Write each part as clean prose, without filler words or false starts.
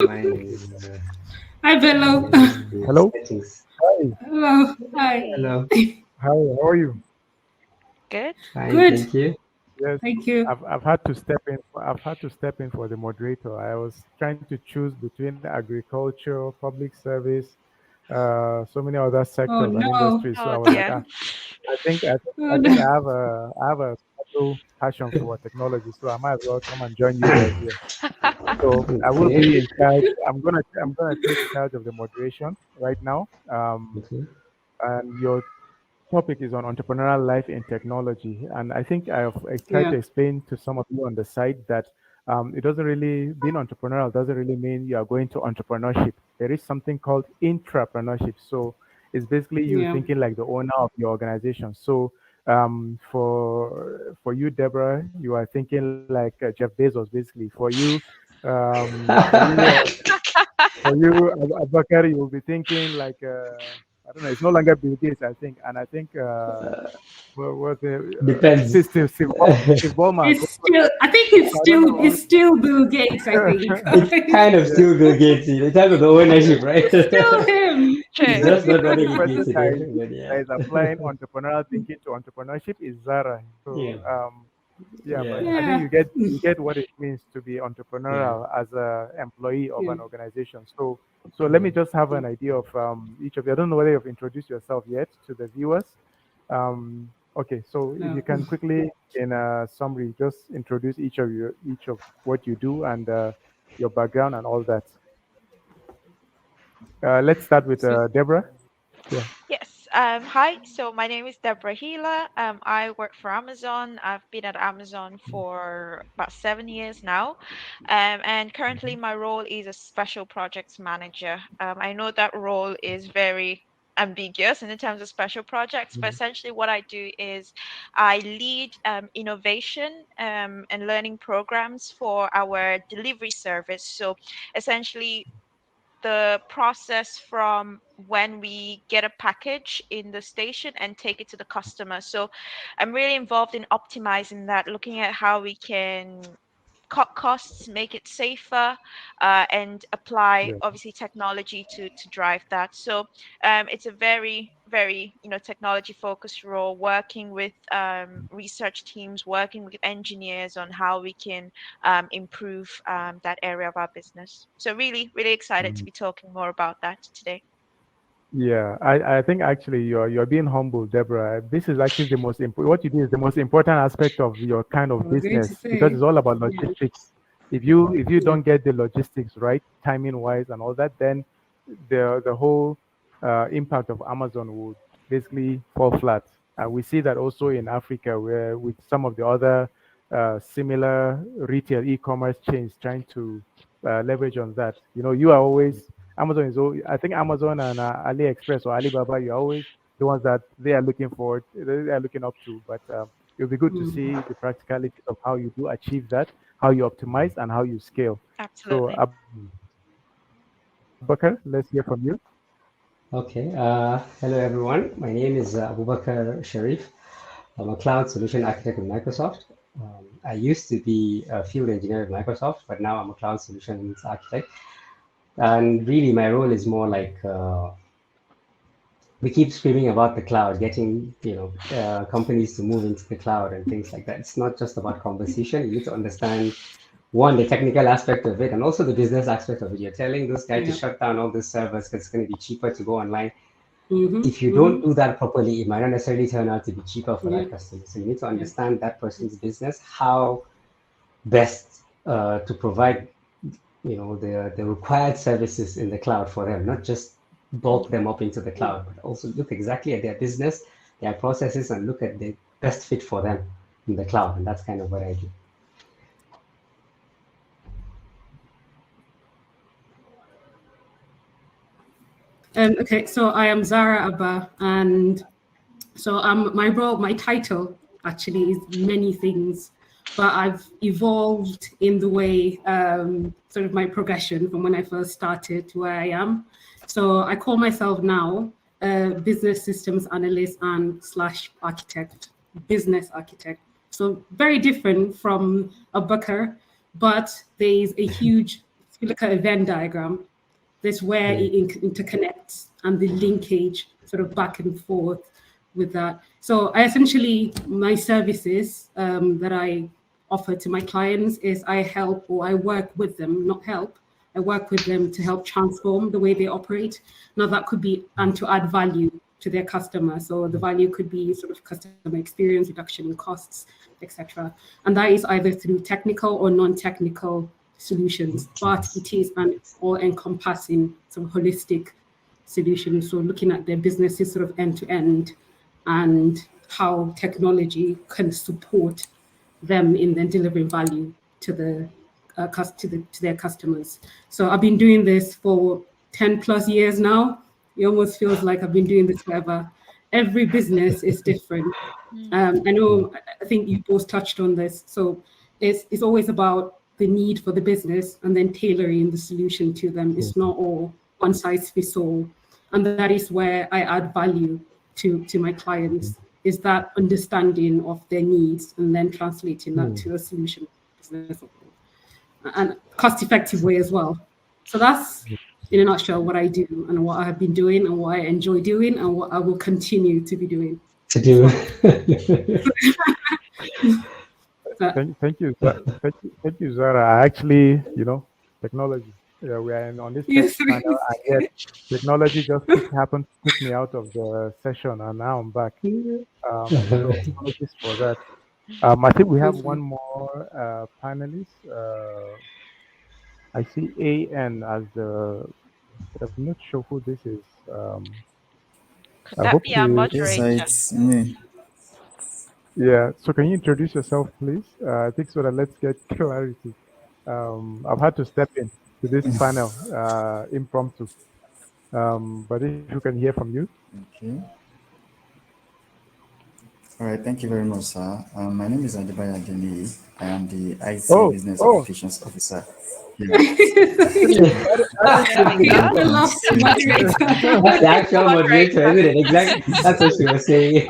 My Hi, Bello. Hello. settings. Hi. Hello. Hi. Hello. Hi. How are you? Good. Fine, Good. thank you. Yes. Thank you. I've had to step in. I've had to step in for the moderator. I was trying to choose between agriculture, public service, so many other Oh, sectors and no. industries. So Oh I was like, dear. Oh, I think no. I have a special passion for technology. So I might as well come and join you guys here. So I will Okay. be in charge. I'm gonna take charge of the moderation right now. Okay. And your topic is on entrepreneurial life in technology. And I think I tried Yeah. to explain to some of you on the side that it doesn't really, being entrepreneurial doesn't really mean you are going to entrepreneurship. There is something called intrapreneurship. So it's basically you Yeah. thinking like the owner of your organization. So for you, Deborah, you are thinking like Jeff Bezos, basically. For you, Abubakar, you will be thinking like I don't know. It's no longer Bill Gates, I think, and I think what was it? Depends. Steve Ballmer. It's still, I think I don't know. it's still Bill Gates, I think. It's kind of Yeah, still Bill Gates in terms of the ownership, right? It's still him. He's True. just not the only running it day person to day, but that yeah. is applying entrepreneurial thinking to entrepreneurship is Zara. Yeah. So yeah, but Yeah. I think Yeah. you get what it means to be Yeah. entrepreneurial as a employee of Yeah. an organization. So let me just have Yeah. an idea of each of you. I don't know whether you've introduced yourself yet to the viewers. Okay, so if you No. can quickly, in a summary, just introduce each of what you do and your background and all that. Let's start with So, Deborah. Yeah. Yes. Hi. So my name is Deborah Gila. I work for Amazon. I've been at Amazon for about 7 years now. And currently Mhm. my role is a special projects manager. I know that role is very ambiguous in the terms of special projects, but essentially what I do is I lead innovation and learning programs for our delivery service. So essentially the process from when we get a package in the station and take it to the customer. So I'm really involved in optimizing that, looking at how we can cut costs, make it safer, and apply Yeah. obviously technology to drive that. So it's a very technology focused role, working with research teams, working with engineers on how we can improve that area of our business. So really excited to Mm. be talking more about that today. Yeah, I think actually you're being humble, Deborah. This is actually the most important. What you do is the most important aspect of your kind I of was going to business because say, it's all about yeah. logistics. If you Yeah. don't get the logistics right, timing wise and all that, then the whole impact of Amazon would basically fall flat. And we see that also in Africa, where with some of the other similar retail e-commerce chains trying to leverage on that. You know, you are always Amazon is. I think Amazon and AliExpress or Alibaba, you're always the ones that they are looking for, they are looking up to. But it'll be good to Mm. see the practicalities of how you do achieve that, how you optimize, and how you scale. So, Absolutely. Abubakar, let's hear from you. Okay. Hello, everyone. My name is Abubakar Sharif. I'm a cloud solution architect with Microsoft. I used to be a field engineer at Microsoft, but now I'm a cloud solutions architect. And really, my role is more like we keep screaming about the cloud, getting companies to move into the cloud and things like that. It's not just about conversation. You need to understand one, the technical aspect of it, and also the business aspect of it. You're telling this guy to Yeah. shut down all the servers because it's going to be cheaper to go online. Mm-hmm. If you don't Mm-hmm. do that properly, it might not necessarily turn out to be cheaper for Yeah. that customer. So you need to Yeah. understand that person's business, how best to provide the required services in the cloud for them, not just bulk them up into the cloud, but also look exactly at their business, their processes, and look at the best fit for them in the cloud. And that's kind of what I do. Okay, so I am Zara Abba, and so my role, my title actually is many things, but I've evolved in the way, sort of my progression from when I first started to where I am. So I call myself now business systems analyst and slash architect, business architect. So very different from a Booker, but there is a huge you look at a Venn diagram, this where it interconnects and the linkage sort of back and forth with that. So I essentially, my services that I offer to my clients is I help, or I work with them, not help, I work with them to help transform the way they operate. Now that could be, and to add value to their customer. So the value could be sort of customer experience, reduction in costs, etc. And that is either through technical or non-technical solutions, but it is an all-encompassing, sort of holistic solution. So looking at their businesses sort of end to end, and how technology can support them in then delivering value to the to their customers. So I've been doing this for 10 plus years now. It almost feels like I've been doing this forever. Every business is different. I think you both touched on this. So it's always about the need for the business and then tailoring the solution to them. It's not all one size fits all. And that is where I add value to my clients, is that understanding of their needs and then translating that to a solution business and cost-effective way as well. So that's, in a nutshell, what I do and what I have been doing and what I enjoy doing and what I will continue to be doing. To do. Thank you, Zara. Actually, technology. Yeah, we are on this panel, and yet technology just happened to kick me out of the session, and now I'm back. So apologies for that. I think we have one more panelist. I see AN as the, but I'm not sure who this is. Could that be our moderator? Yes, it's me. Yeah, so can you introduce yourself, please? I think so that let's get clarity. I've had to step in to this panel impromptu, but if you can hear from you. Okay. All right, thank you very much, sir. My name is Adebayo Adeniyi. I am the IT Business Applications Officer. Yeah. The actual moderator, isn't it? Exactly. That's what she was saying.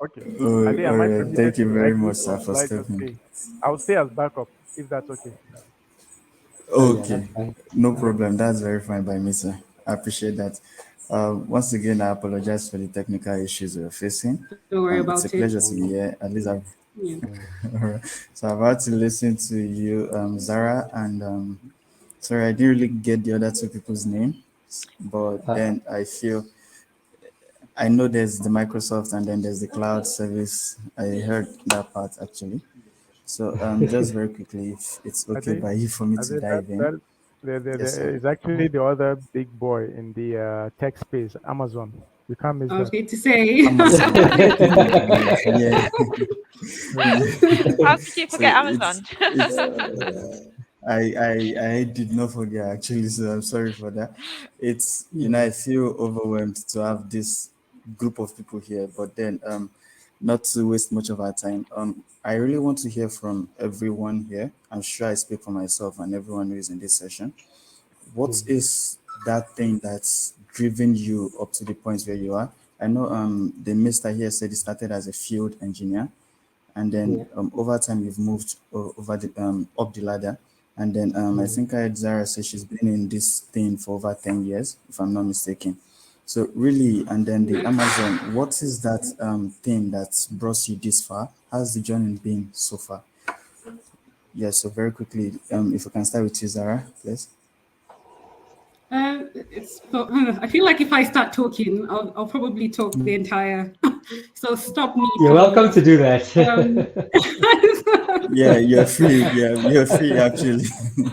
Okay. All right. Thank you very much, sir, for stepping. I'll stay as backup if that's okay. Okay, no problem. That's very fine by me, sir. I appreciate that. Once again, I apologize for the technical issues we're facing. Don't worry about it. It's a pleasure to be here. At least I've. So I've had to listen to you, Zara, and sorry, I didn't really get the other two people's names, but then I know there's the Microsoft and then there's the cloud service. I heard that part actually. So just very quickly, if it's okay by you for me to dive in. It's actually the other big boy in the tech space, Amazon. You can't miss that. I was going to say. Yeah. How could you forget Amazon? I did not forget actually, so I'm sorry for that. It's I feel overwhelmed to have this group of people here, but then not to waste much of our time. I really want to hear from everyone here. I'm sure I speak for myself and everyone who is in this session. What is that thing that's driven you up to the point where you are? I know the mister here said he started as a field engineer, and then over time you've moved over the up the ladder, and then I think I heard Zara say she's been in this thing for over 10 years, if I'm not mistaken. So really, and then the Amazon, what is that thing that's brought you this far? How's the journey been so far? Yeah, so very quickly, if we can start with you, Zara, please. I feel like if I start talking, I'll probably talk the entire. So stop me. You're welcome to do that. Yeah, you're free. Yeah, you're free actually.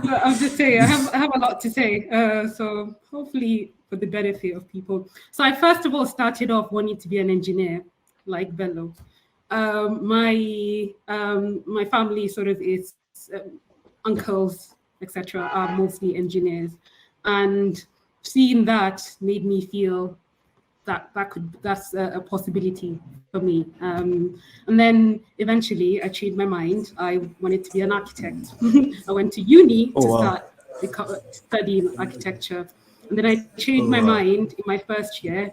I'll just say I have a lot to say. So hopefully for the benefit of people. So I first of all started off wanting to be an engineer, like Bello. My family sort of is uncles, etc. are mostly engineers. And seeing that made me feel that's a possibility for me. And then eventually I changed my mind. I wanted to be an architect. I went to uni to start studying architecture. And then I changed my mind in my first year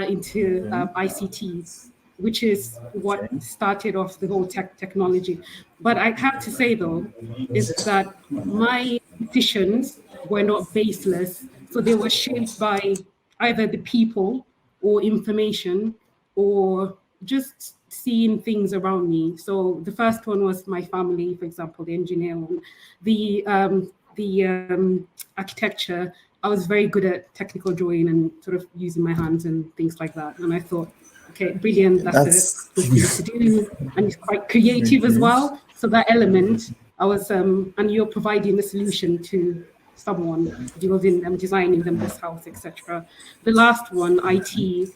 into ICT, which is what Okay. started off the whole technology. But I have to say though, is that my decisions were not baseless. So they were shaped by either the people or information or just seeing things around me. So the first one was my family, for example, the engineer one. The architecture, I was very good at technical drawing and sort of using my hands and things like that. And I thought, okay, brilliant, that's a That's good thing to do. And it's quite creative as okay. well. So that element, I was, and you're providing a solution to someone, building them, designing them this house, etc. The last one, IT,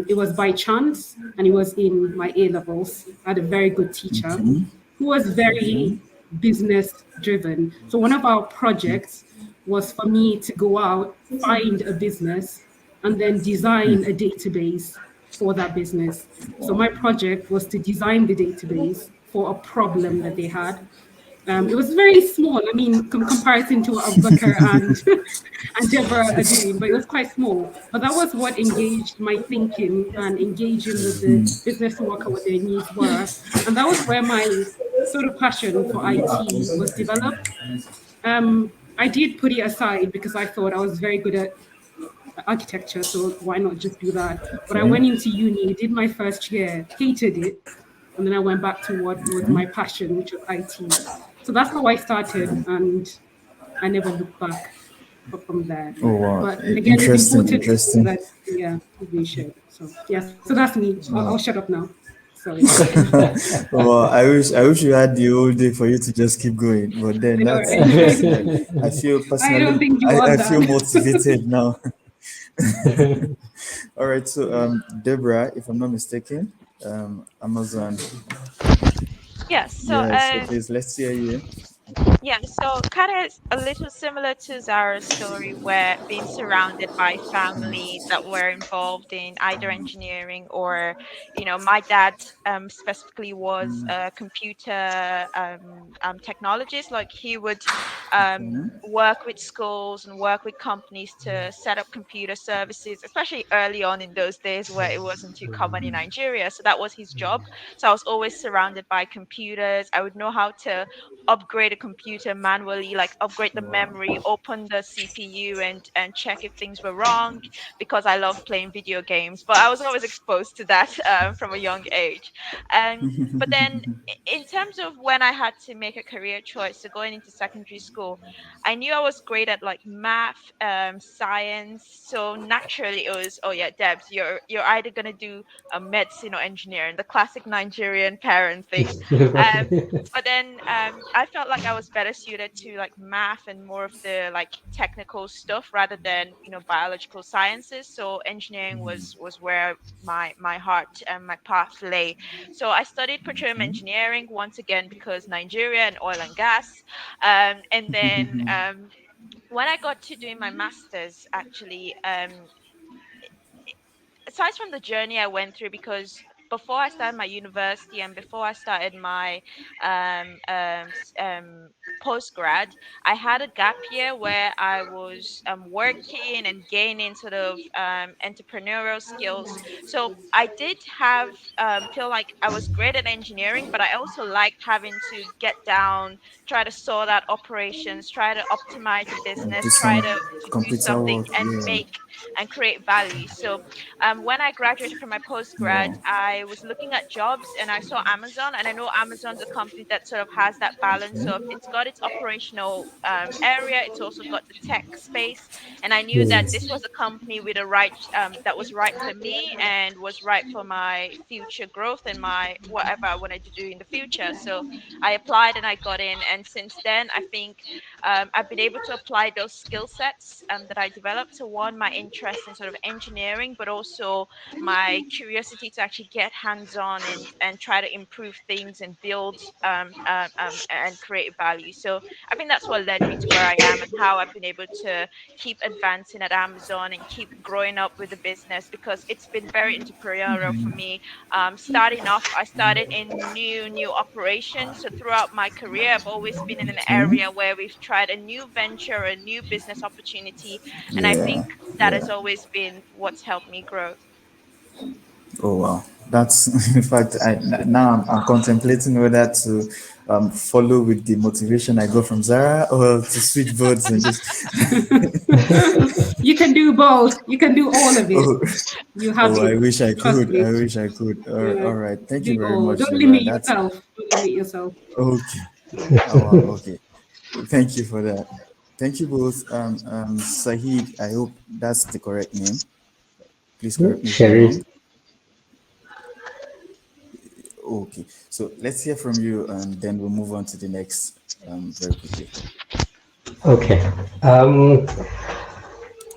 it was by chance, and it was in my A levels. I had a very good teacher Okay. who was Okay. very business driven. So one of our projects was for me to go out, find a business, and then design a database for that business. So my project was to design the database for a problem that they had. It was very small. I mean, comparison to what Abubakar and and Deborah are doing, but it was quite small. But that was what engaged my thinking and engaging with the business worker, what their needs were, and that was where my sort of passion for IT was developed. I did put it aside because I thought I was very good at architecture, so why not just do that? But I Okay. went into uni, did my first year, hated it, and then I went back to what was my passion, which was IT. So that's how I started, and I never looked back from there. Oh wow. But again, it's Interesting. important Interesting. that yeah, we shared. So yes, so that's me. I'll Wow. shut up now. Sorry, Well, I wish you had the whole day for you to just keep going. But then I know, that's excellent. right? I feel I don't personally, think you want I feel that. motivated now. All right. So, Deborah, if I'm not mistaken, Amazon. Yes. So Yes. So please, let's hear you. yeah, so kind of a little similar to Zara's story, where being surrounded by family that were involved in either engineering or, my dad specifically was a computer technologist. Like he would work with schools and work with companies to set up computer services, especially early on in those days where it wasn't too common in Nigeria. So that was his job. So I was always surrounded by computers. I would know how to upgrade a computer manually, like upgrade the memory, open the CPU and check if things were wrong, because I love playing video games. But I was always exposed to that from a young age. But then in terms of when I had to make a career choice, so going into secondary school, I knew I was great at like math, science. So naturally it was, oh yeah, Debs, you're either gonna do a medicine or engineering, the classic Nigerian parent thing. Um, but then I felt like I was better suited to like math and more of the like technical stuff rather than biological sciences. So engineering was where my heart and my path lay. So I studied petroleum engineering once again because Nigeria and oil and gas. And then when I got to doing my masters, actually, aside from the journey I went through, because before I started my university and before I started my post grad, I had a gap year where I was working and gaining sort of entrepreneurial skills. So I did have feel like I was great at engineering, but I also liked having to get down, try to sort out operations, try to optimize the Do business, try some to do computer something work. and Yeah. make and create value. So when I graduated from my postgrad, Wow. I was looking at jobs and I saw Amazon. And I know Amazon's a company that sort of has that balance of it's got its operational area, it's also got the tech space. And I knew that Yes. this was a company with a right that was right for me and was right for my future growth and my whatever I wanted to do in the future. So I applied and I got in. And since then, I think I've been able to apply those skill sets that I developed. So one, my interest in sort of engineering, but also my curiosity to actually get hands-on and try to improve things and build and create value. So I think that's what led me to where I am and how I've been able to keep advancing at Amazon and keep growing up with the business, because it's been very entrepreneurial for me. Starting off, I started in new operations. So throughout my career, I've always been in an Okay. area where we've tried a new venture, a new business opportunity, and I Yeah. think that Yeah. has always been what's helped me grow. Oh wow, that's in fact. Now I'm contemplating whether to follow with the motivation I got from Zara or to switch boards and just. You can do both. You can do all of it. Oh, You have oh, I it. wish I Trust could. me. I wish I could. Yeah. All right. Thank you Do very all. much, Don't Deborah. limit That's yourself. Don't limit yourself. okay. Oh, wow. Okay. Thank you for that. Thank you both. Sahid, I hope that's the correct name. Please correct me if I'm Sherry. wrong. Okay. So let's hear from you and then we'll move on to the next very quickly. Okay. I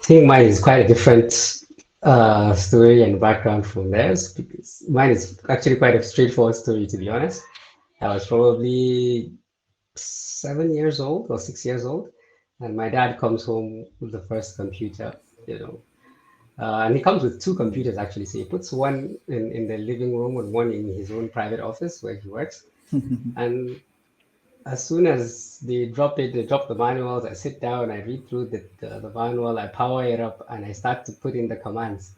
think mine is quite a different story and background from theirs because mine is actually quite a straightforward story, to be honest. I was probably 7 years old or 6 years old, and my dad comes home with the first computer, you know. And he comes with two computers actually. So he puts one in the living room and one in his own private office where he works. And as soon as they drop the manuals, I sit down, I read through the manual, I power it up, and I start to put in the commands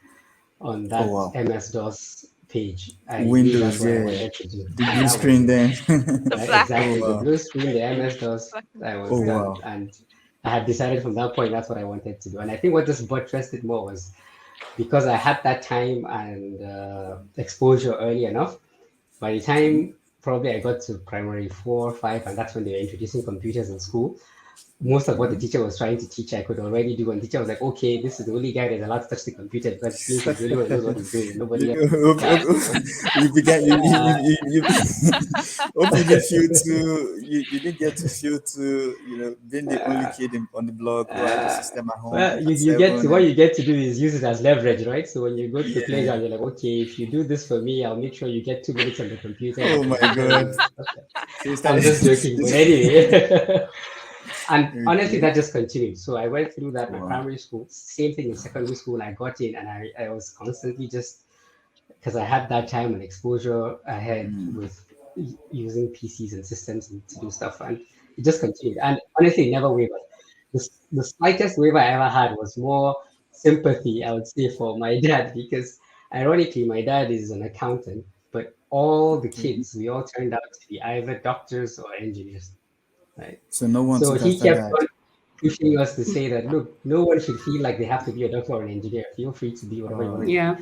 on Oh that wow. MS-DOS page. I knew that's Windows, what I yeah. wanted to do. The And blue that was screen it. then. The Right? black Oh Exactly. The wow. blue screen, the MS-DOS, black and I blue was Oh screen. done. wow. And I had decided from that point that's what I wanted to do. And I think what just buttressed it more was because I had that time and exposure early enough. By the time probably I got to primary 4, 5, and that's when they were introducing computers in school, most of what the teacher was trying to teach I could already do. And the teacher was like, okay, this is the only guy that's allowed to touch the computer because it means he's the only one who knows what he's doing and nobody else in the class, you know. You began Uh, you hope you didn't feel too you didn't get to feel too being the only uh, kid on the block who had the uh, system at home well, at you get to 7 what and you get to do is use it as leverage, right? So when you go to the yeah. playground, you're like, okay, if you do this for me, I'll make sure you get 2 minutes on the computer and Oh I can my tutor god. you. Okay. So you I'm started just joking, but anyway. And honestly, okay. that just continued. So I went through that, my Wow. primary school, same thing in secondary school. I got in and I was constantly just, because I had that time and exposure ahead with using PCs and systems and to do stuff. And it just continued. And honestly, it never wavered. The slightest waiver I ever had was more sympathy, I would say, for my dad, because ironically, my dad is an accountant, but all the Okay. kids, we all turned out to be either doctors or engineers, right? So no one So took he after kept that. on pushing us to say that, look, no one should feel like they have to be a doctor or an engineer. Feel free to be whatever you want to be. Yeah.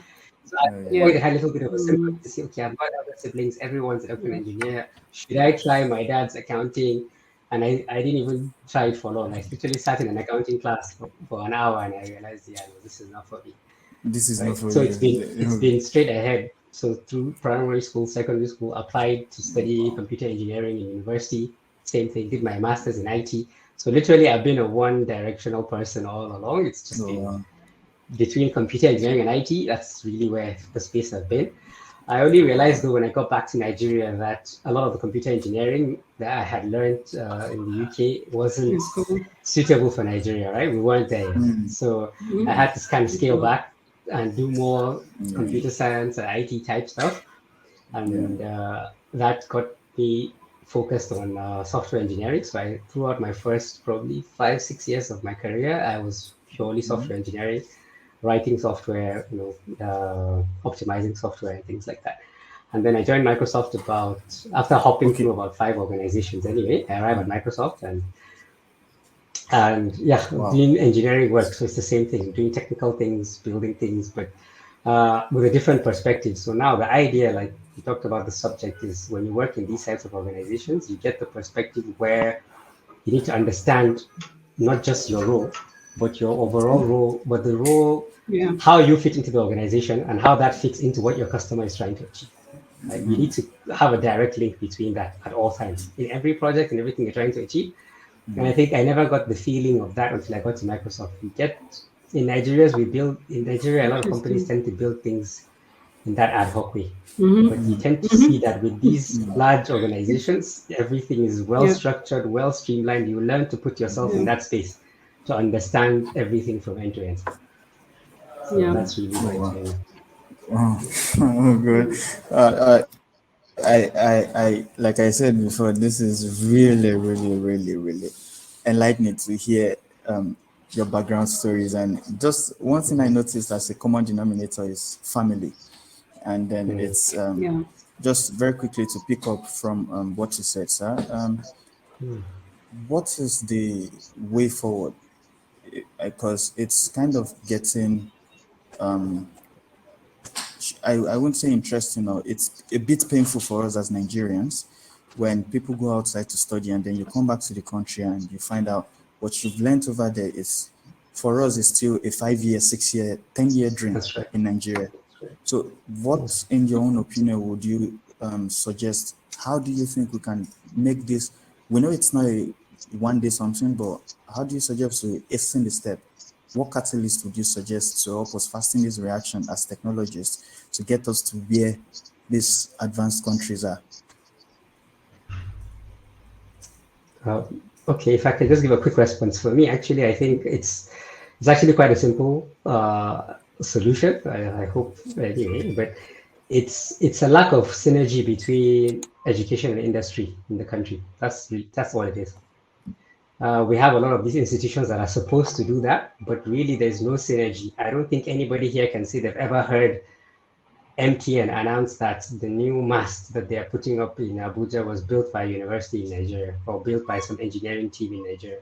So I Oh yeah. Yeah. always had a little bit of a sympathy Mm. to say, okay, I've got other siblings, everyone's a doctor and engineer. Should I try my dad's accounting? And I didn't even try it for long. I literally sat in an accounting class for an hour and I realized, yeah, no, this is not for me. This is not Right. for So it's you. been straight ahead. So through primary school, secondary school, applied to study computer engineering in university. Same thing, did my master's in IT. So literally I've been a one-directional person all along. It's just Oh been wow. between computer engineering and IT. That's really where the space I've been. I only realized though when I got back to Nigeria that a lot of the computer engineering that I had learned in the UK wasn't It's cool. suitable for Nigeria, right? We weren't there yet. Mm, So I Mm. had to kind of It's scale cool. back and do more yeah. computer science and IT type stuff. Yeah. And that got me focused on software engineering. So throughout my first probably 5, 6 years of my career, I was purely Mhm. software engineering, writing software, optimizing software and things like that. And then I joined Microsoft after hopping Okay. through about 5 organizations anyway. I arrived at Microsoft and yeah, Wow. doing engineering work. So it's the same thing, doing technical things, building things, but with a different perspective. So now the idea, like you talked about the subject, is when you work in these types of organizations, you get the perspective where you need to understand not just your role, but your overall role, but the role, Yeah. how you fit into the organization and how that fits into what your customer is trying to achieve. Right? You need to have a direct link between that at all times in every project and everything you're trying to achieve. And I think I never got the feeling of that until I got to Microsoft. In Nigeria, a lot of companies Interesting. tend to build things in that ad hoc way. Mm-hmm. But you tend to see Mm-hmm. that with these large organizations, everything is well Yeah. structured, well streamlined. You learn to put yourself in Yeah. that space to understand everything from end to end. So Yeah. that's really Oh my wow. journey. Wow. Oh good. Like I said before, this is really, really, really, really enlightening to hear your background stories. And just one thing I noticed as a common denominator is family. And then it's just very quickly to pick up from what you said, sir. What is the way forward? Because it's kind of getting, I wouldn't say interesting, or it's a bit painful for us as Nigerians when people go outside to study and then you come back to the country and you find out what you've learned over there is, for us, is still a 5-year, 6-year, 10-year dream in Nigeria. So what, in your own opinion, would you suggest? How do you think we can make this? We know it's not a one-day something, but how do you suggest to hasten the step? What catalyst would you suggest to help us fasten this reaction as technologists to get us to where these advanced countries are? Okay, if I can just give a quick response. For me, actually, I think it's actually quite a simple solution. I hope anyway, but it's a lack of synergy between education and industry in the country. That's what it is. We have a lot of these institutions that are supposed to do that, but really there's no synergy. I don't think anybody here can say they've ever heard MTN announce that the new mast that they are putting up in Abuja was built by a university in Nigeria or built by some engineering team in Nigeria.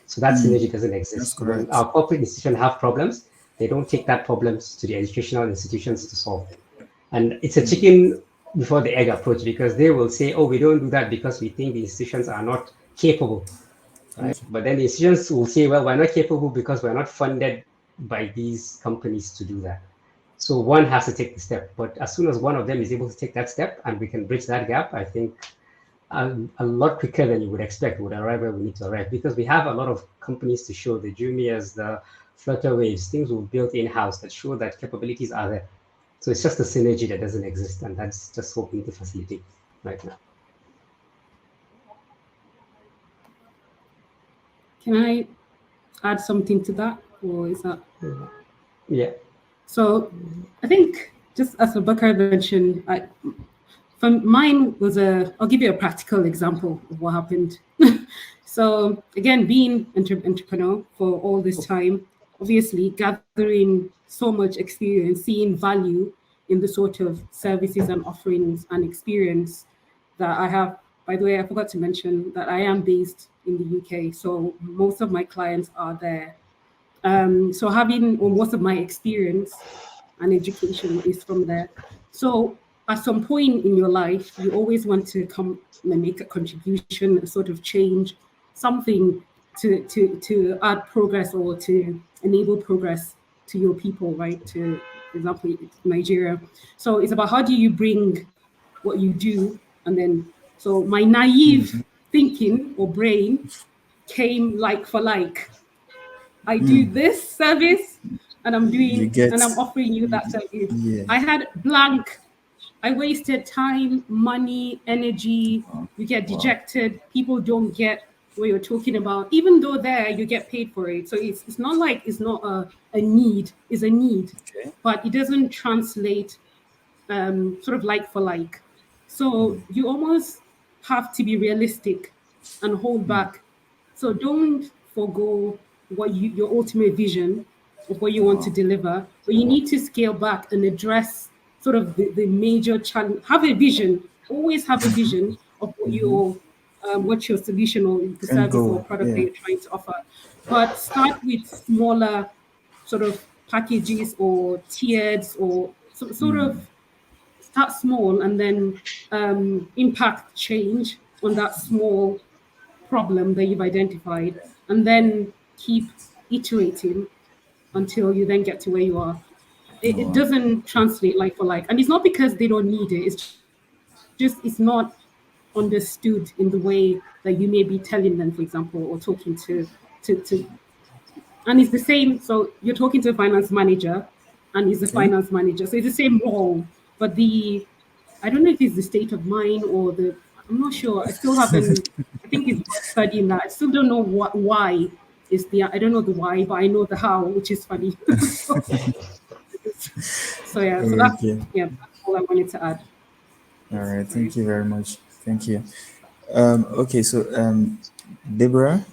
So that synergy doesn't exist. When our corporate institutions have problems, they don't take that problems to the educational institutions to solve. And it's a chicken before the egg approach, because they will say, oh, we don't do that because we think the institutions are not capable. Right? But then the institutions will say, well, we're not capable because we're not funded by these companies to do that. So one has to take the step. But as soon as one of them is able to take that step and we can bridge that gap, I think a lot quicker than you would expect would arrive where we need to arrive, because we have a lot of companies to show, the Jumias, the Flutter Waves, things we've built in-house that show that capabilities are there. So it's just a synergy that doesn't exist, and that's just what we need to facilitate right now. Can I add something to that, or is that? Yeah. So I think, just as Abubakar mentioned, mine was I'll give you a practical example of what happened. So again, being entrepreneur for all this time, obviously gathering so much experience, seeing value in the sort of services and offerings and experience that I have. By the way, I forgot to mention that I am based in the UK, so most of my clients are there. So having most of my experience and education is from there. So at some point in your life, you always want to come and make a contribution, a sort of change, something to add progress or to enable progress to your people, right? To, for example, Nigeria. So it's about how do you bring what you do, and then, so my naive thinking or brain came like for like. I do this service and I'm doing, and I'm offering you that service. Yeah. I had blank. I wasted time, money, energy. You get dejected. People don't get what you're talking about, even though there you get paid for it. So it's not like it's not a need. It's a need, but it doesn't translate sort of like for like. So you almost have to be realistic and hold back. So don't forgo what your ultimate vision of what you want to deliver, but you need to scale back and address sort of the major challenge. Have a vision. Always have a vision of what your solution or the service or product that you're trying to offer. But start with smaller sort of packages or tiered, or sort of start small and then impact change on that small problem that you've identified, and then keep iterating until you then get to where you are. It doesn't translate like for like, and it's not because they don't need it. It's just it's not understood in the way that you may be telling them, for example, or talking to. And it's the same. So you're talking to a finance manager, and he's a finance manager. So it's the same role, but I don't know if it's the state of mind or I'm not sure. I still haven't. I think it's worth studying that. I still don't know why is I don't know the why, but I know the how, which is funny. So yeah, so that's all I wanted to add. All right, thank you very much. Thank you. Okay, so Deborah.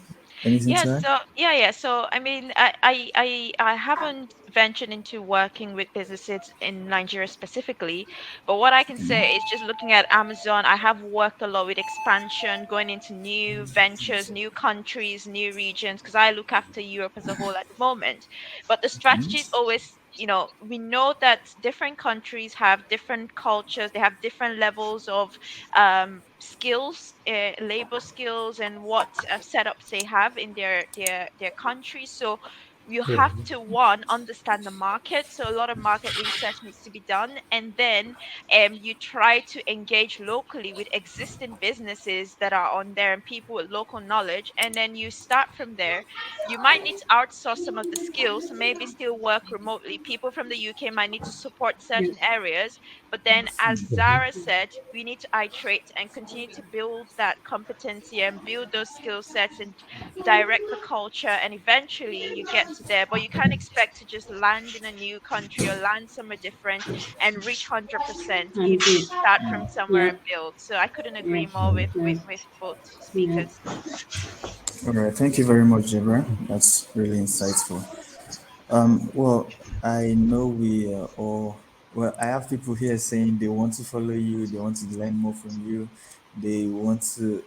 Anything Yeah, to add? so yeah. So I mean, I haven't ventured into working with businesses in Nigeria specifically, but what I can say is just looking at Amazon, I have worked a lot with expansion, going into new ventures, new countries, new regions, because I look after Europe as a whole at the moment. But the strategy is always, we know that different countries have different cultures, they have different levels of skills, labor skills, and what setups they have in their countries. So you Yeah. have to one understand the market. So a lot of market research needs to be done, and then you try to engage locally with existing businesses that are on there and people with local knowledge, and then you start from there. You might need to outsource some of the skills, so maybe still work remotely. People from the UK might need to support Yeah. certain areas, but then, as Zara said, we need to iterate and continue to build that competency and build those skill sets and direct the culture. And eventually you get to there, but you can't expect to just land in a new country or land somewhere different and reach 100%. You And need to start from somewhere yeah, and build. So I couldn't yeah, agree more with, yeah, with, with both yeah. speakers. All right, thank you very much, Jebra. That's really insightful. Well, I know we all, well, I have people here saying they want to follow you, they want to learn more from you, they want to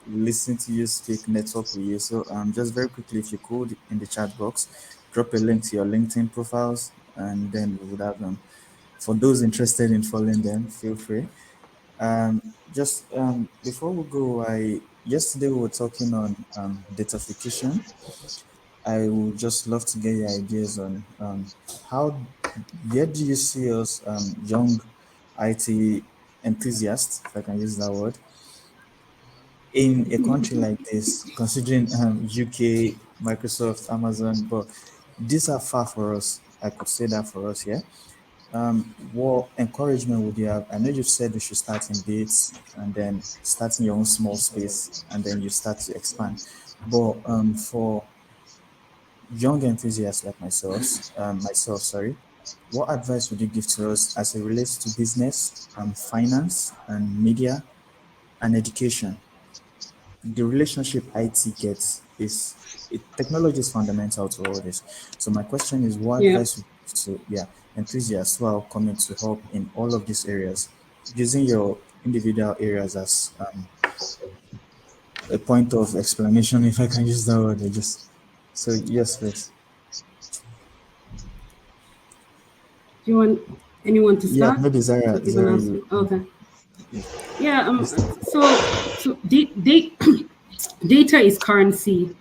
listen to you speak, network with you. So, just very quickly, if you could, in the chat box, drop a link to your LinkedIn profiles, and then we would have them. For those interested in following them, feel free. Just before we go, yesterday we were talking on datafication. I would just love to get your ideas on how, where do you see us, young IT enthusiasts, if I can use that word, in a country like this, considering UK, Microsoft, Amazon, but these are far for us. I could say that for us, yeah. What encouragement would you have? I know you've said you should start in bits and then start in your own small space and then you start to expand. But for young enthusiasts like myself, sorry, what advice would you give to us as it relates to business, finance, and media and education? The relationship IT gets is technology is fundamental to all this. So my question is, what Yeah. advice would you give to enthusiasts who are coming to help in all of these areas, using your individual areas as a point of explanation, if I can use that word, so yes, please. Do you want anyone to Yeah, start? maybe So Zara, even Zara, ask. you, Okay. yeah. Yeah. This, So data is currency.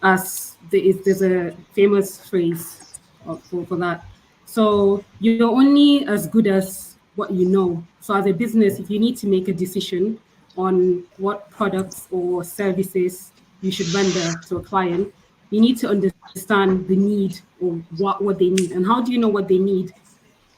There's a famous phrase for that. So you're only as good as what you know. So as a business, if you need to make a decision on what products or services you should render to a client, you need to understand the need or what they need. And how do you know what they need?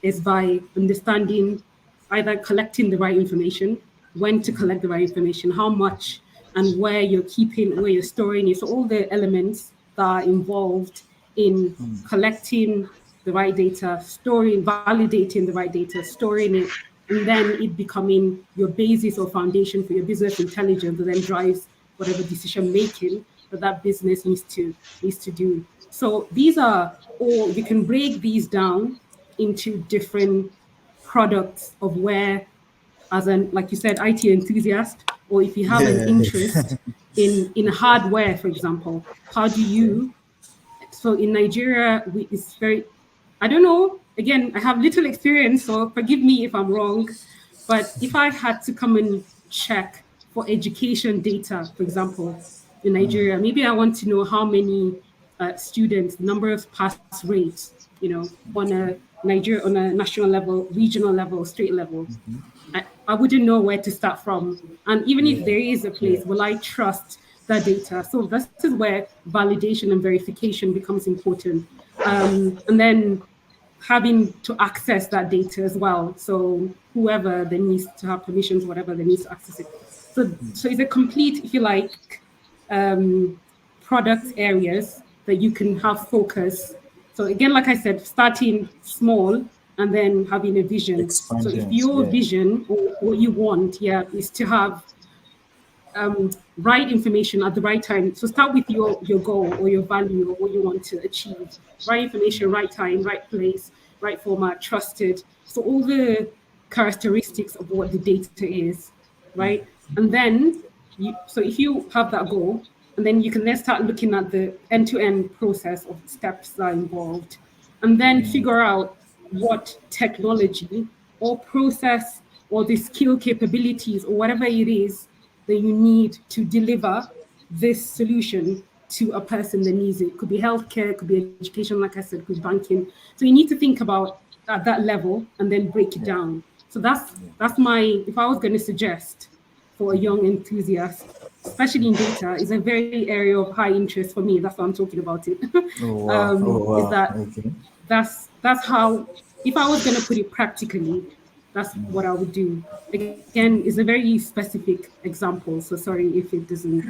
Is by understanding, either collecting the right information, when to collect the right information, how much, and where you're keeping, where you're storing it. So all the elements that are involved in collecting the right data, storing, validating the right data, storing it, and then it becoming your basis or foundation for your business intelligence that then drives whatever decision making that business needs to do. So these are all, you can break these down into different products of where, as an, like you said, IT enthusiast, or if you have an yeah, interest in hardware, for example, how do you, so in Nigeria, it's very, I don't know, again, I have little experience, so forgive me if I'm wrong, but if I had to come and check for education data, for example, in Nigeria, maybe I want to know how many students, number of pass rates, on a national level, regional level, state level. I wouldn't know where to start from. And even if yeah, there is a place, will I trust that data? So this is where validation and verification becomes important. And then having to access that data as well. So whoever that needs to have permissions, whatever they need to access it. So it's a complete, if you like, product areas that you can have focus. So again, like I said, starting small and then having a vision. So if expanding, your yeah. vision or what you want, is to have right information at the right time. So start with your goal or your value or what you want to achieve. Right information, right time, right place, right format, trusted. So all the characteristics of what the data is, right? And then so if you have that goal, and then you can then start looking at the end-to-end process of steps that are involved, and then figure out what technology or process or the skill capabilities or whatever it is that you need to deliver this solution to a person that needs it. It could be healthcare, it could be education, like I said, it could be banking. So you need to think about at that level and then break it down. So that's my, if I was going to suggest for a young enthusiast, especially in data, is a very area of high interest for me. That's why I'm talking about it. Oh wow! Oh wow! Is that Okay. that's how, if I was going to put it practically, that's what I would do. Again, it's a very specific example, so sorry if it doesn't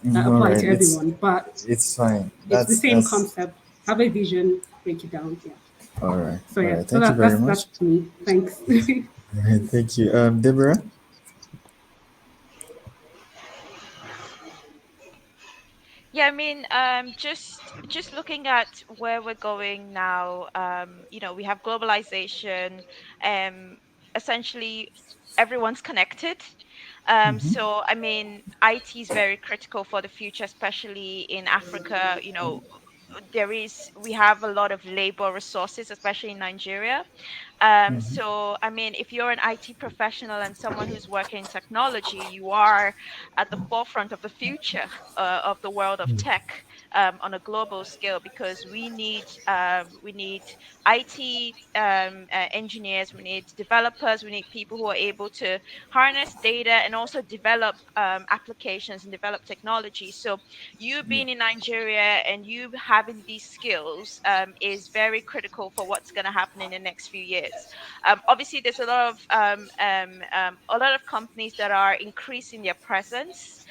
All apply right. to everyone, but It's fine. it's the same That's concept. Have a vision, break it down. Yeah. all right. So All yeah, right. so Thank you very much. that's me. Thanks. All right. Thank you. Deborah. Yeah, I mean, just looking at where we're going now, you know, we have globalization, essentially everyone's connected. So I mean, IT is very critical for the future, especially in Africa. You know, we have a lot of labor resources, especially in Nigeria. So, I mean, if you're an IT professional and someone who's working in technology, you are at the forefront of the future of the world of tech on a global scale, because we need IT engineers, we need developers, we need people who are able to harness data and also develop applications and develop technology. So, you being in Nigeria and you having these skills is very critical for what's going to happen in the next few years. Obviously, there's a lot of companies that are increasing their presence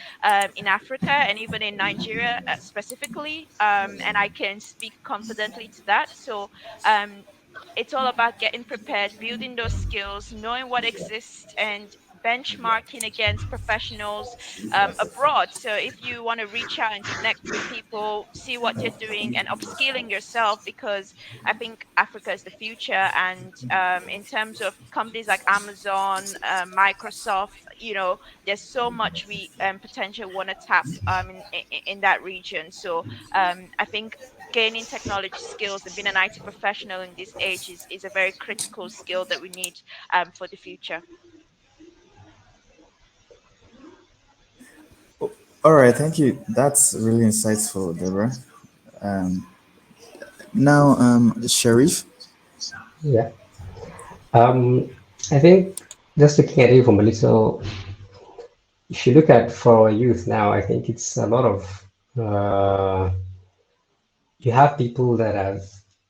in Africa and even in Nigeria specifically, and I can speak confidently to that. So. It's all about getting prepared, building those skills, knowing what exists, and benchmarking against professionals abroad. So if you want to reach out and connect with people, see what they're doing, and upskilling yourself, because I think Africa is the future. And in terms of companies like Amazon, Microsoft, you know, there's so much we potential want to tap in that region. So I think gaining technology skills and being an IT professional in this age is a very critical skill that we need for the future. All right. Thank you. That's really insightful, Deborah. Um, now, Sharif. Yeah. I think just looking at it from a little, if you look at for youth now, I think it's a lot of you have people that are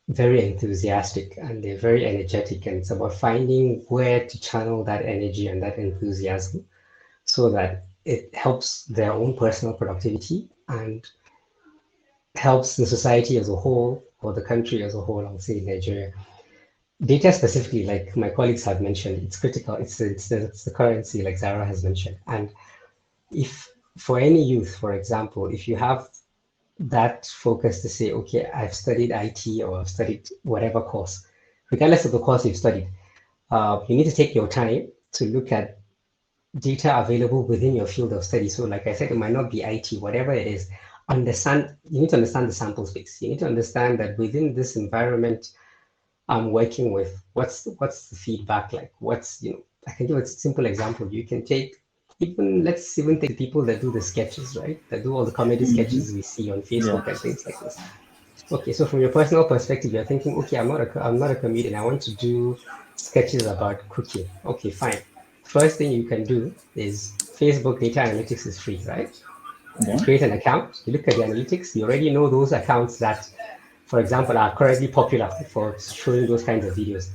very enthusiastic and they're very energetic, and it's about finding where to channel that energy and that enthusiasm so that it helps their own personal productivity and helps the society as a whole or the country as a whole. I'll say Nigeria. Data specifically, like my colleagues have mentioned, it's critical. It's the currency, like Zara has mentioned. And if for any youth, for example, if you have that focus to say, okay, I've studied IT or I've studied whatever course, regardless of the course you've studied, you need to take your time to look at data available within your field of study. So like I said, it might not be IT, whatever it is, you need to understand the sample space. You need to understand that within this environment I'm working with, what's the feedback like? I can give a simple example. You can take let's even take the people that do the sketches, right? That do all the comedy sketches we see on Facebook and things like this. Okay, so from your personal perspective, you're thinking, okay, I'm not a comedian. I want to do sketches about cooking. Okay, fine. First thing you can do is Facebook data analytics is free, right? Yeah. Create an account. You look at the analytics. You already know those accounts that, for example, are currently popular for showing those kinds of videos.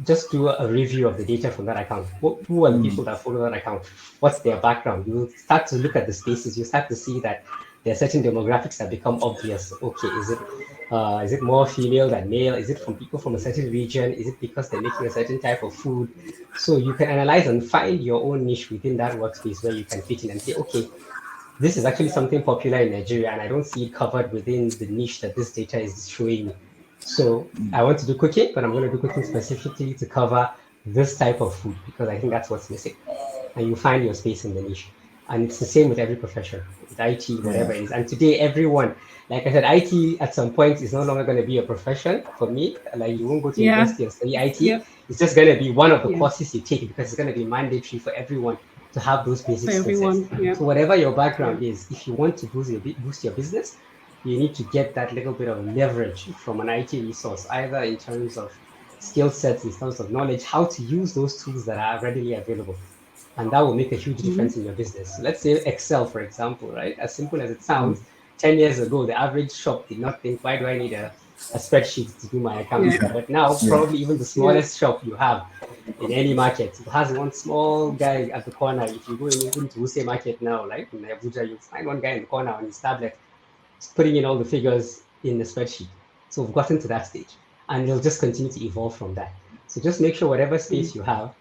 Just do a review of the data from that account. Who are the people that follow that account? What's their background? You start to look at the spaces. You start to see that there are certain demographics that become obvious. Okay, is it more female than male? Is it from people from a certain region? Is it because they're making a certain type of food? So you can analyze and find your own niche within that workspace where you can fit in and say, okay, this is actually something popular in Nigeria, and I don't see it covered within the niche that this data is showing me. So I want to do cooking, but I'm going to do cooking specifically to cover this type of food because I think that's what's missing. And you find your space in the niche. And it's the same with every profession, with IT, whatever it is. And today, everyone, like I said, IT at some point is no longer going to be a profession for me. Like you won't go to university and study IT. Yep. It's just going to be one of the courses you take because it's going to be mandatory for everyone to have those basic skills. So whatever your background is, if you want to boost your business, you need to get that little bit of leverage from an IT resource, either in terms of skill sets, in terms of knowledge, how to use those tools that are readily available. And that will make a huge difference in your business. So let's say Excel, for example, right? As simple as it sounds, 10 years ago, the average shop did not think, why do I need a spreadsheet to do my accounting? But now, probably even the smallest shop you have in any market, it has one small guy at the corner. If you go into Wuse market now, like in Abuja, you'll find one guy in the corner on his tablet, putting in all the figures in the spreadsheet. So we've gotten to that stage, and it'll just continue to evolve from that. So just make sure whatever space you have,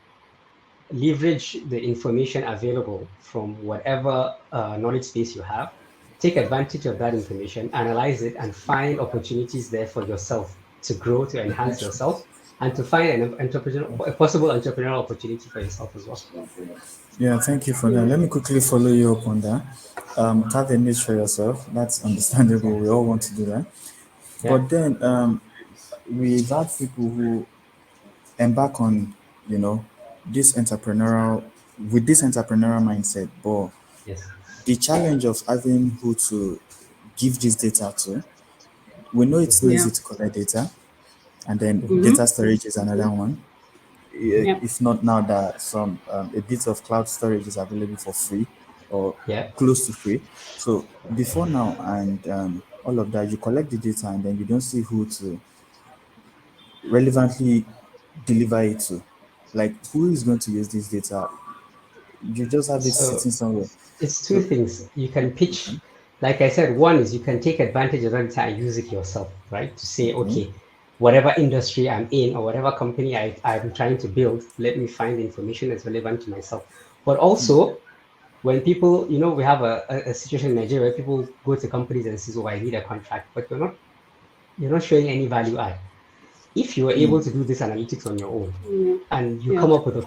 leverage the information available from whatever knowledge space you have, take advantage of that information, analyze it, and find opportunities there for yourself to grow, to enhance yourself, and to find a possible entrepreneurial opportunity for yourself as well. Yeah, thank you for that. Let me quickly follow you up on that. Have a niche for yourself. That's understandable. We all want to do that. Yeah. But then we've had people who embark on, this entrepreneurial mindset, but the challenge of having who to give this data to, we know it's not easy to collect data, and then data storage is another one. If not now that some a bit of cloud storage is available for free or close to free. So before now and all of that, you collect the data and then you don't see who to relevantly deliver it to. Like, who is going to use this data? You just have it sitting somewhere. It's two things. You can pitch, like I said, one is you can take advantage of that data and use it yourself, right? To say, okay, whatever industry I'm in or whatever company I'm trying to build, let me find the information that's relevant to myself. But also, when people, we have a situation in Nigeria where people go to companies and say, oh, I need a contract, but you're not showing any value add. If you are able to do this analytics on your own and you come up with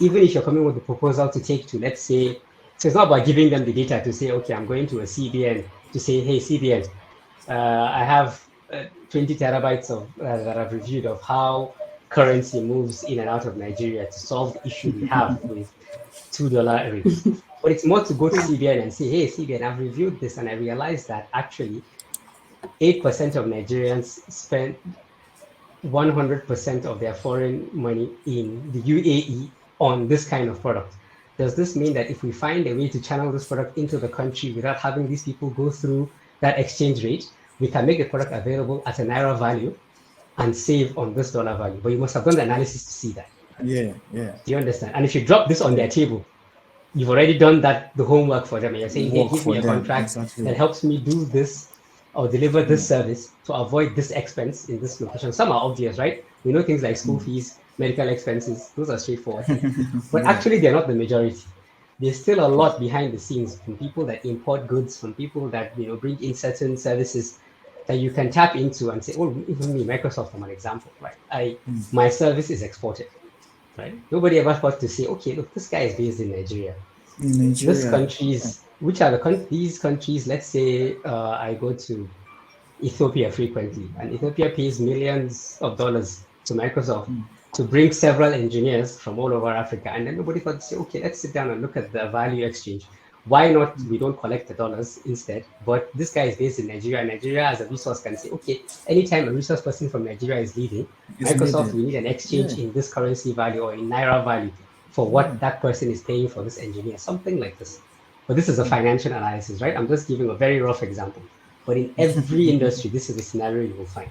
even if you're coming with a proposal to take to, let's say, so it's not about giving them the data to say, okay, I'm going to a CBN to say, hey, CBN, I have 20 terabytes of that I've reviewed of how currency moves in and out of Nigeria to solve the issue we have with $2 rates. But it's more to go to CBN and say, hey, CBN, I've reviewed this and I realized that actually 8% of Nigerians spend 100% of their foreign money in the UAE on this kind of product. Does this mean that if we find a way to channel this product into the country without having these people go through that exchange rate, we can make the product available at a Naira value and save on this dollar value? But you must have done the analysis to see that. Yeah. Do you understand? And if you drop this on their table, you've already done the homework for them. And you're saying, hey, give me a contract that helps me do this or deliver this service to avoid this expense in this location. Some are obvious, right? We know things like school fees, medical expenses, those are straightforward. But actually, they're not the majority. There's still a lot behind the scenes from people that import goods, from people that bring in certain services that you can tap into and say, oh, even me, Microsoft, I'm an example, right? My service is exported, right? Nobody ever thought to say, okay, look, this guy is based in Nigeria. This countries, which are these countries? Let's say I go to Ethiopia frequently, and Ethiopia pays millions of dollars to Microsoft to bring several engineers from all over Africa. And then nobody thought to say, okay, let's sit down and look at the value exchange. Why not we don't collect the dollars instead? But this guy is based in Nigeria, and Nigeria as a resource can say, okay, anytime a resource person from Nigeria is leaving, Microsoft, we need an exchange in this currency value or in Naira value for what that person is paying for this engineer, something like this. But this is a financial analysis, right? I'm just giving a very rough example. But in every industry, this is the scenario you will find.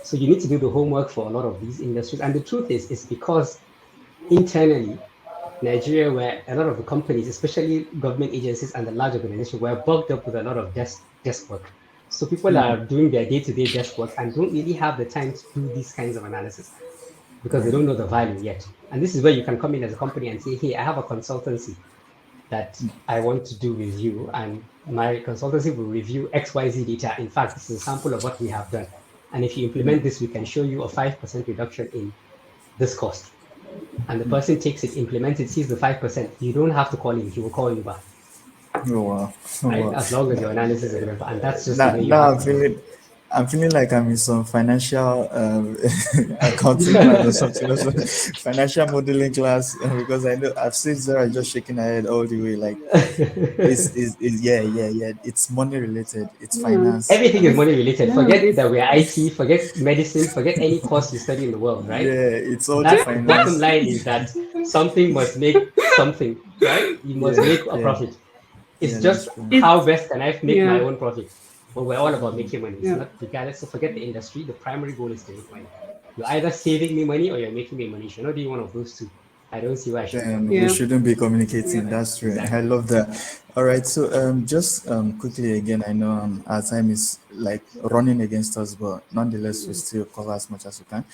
So you need to do the homework for a lot of these industries. And the truth is, it's because internally, Nigeria, where a lot of the companies, especially government agencies and the large organizations, were bogged up with a lot of desk work. So people are doing their day-to-day desk work and don't really have the time to do these kinds of analysis because they don't know the value yet. And this is where you can come in as a company and say, hey, I have a consultancy that I want to do with you, and my consultancy will review XYZ data. In fact, this is a sample of what we have done. And if you implement this, we can show you a 5% reduction in this cost. And the person takes it, implements it, sees the 5%. You don't have to call him, he will call you back. Oh wow. Oh, Right? wow. As long as your analysis is relevant. And that's just the way you Now have I'm to do it. I'm feeling like I'm in some financial accounting class or something, also financial modeling class, because I know I've seen Zara just shaking her head all the way, like is yeah. It's money related, it's Yeah. finance. Everything is money related. Yeah, Forget that it's, we are IT, forget medicine, forget any course you study in the world, right? Yeah, it's all to That bottom finance. line is that something must make something, right? You must Yeah, make a yeah, profit. yeah. It's That's just true. how it's, best can I make my yeah, own profit. But we're all about making money. It's yeah. not regardless. So forget the industry. The primary goal is to make money. You're either saving me money or you're making me money. You should not do one of those two. I don't see why I should be Then we Yeah. communicating. shouldn't be Yeah. communicating. That's true. I Exactly. love that. All right. So just quickly again, I know our time is like running against us, but nonetheless, we still cover as much as we can.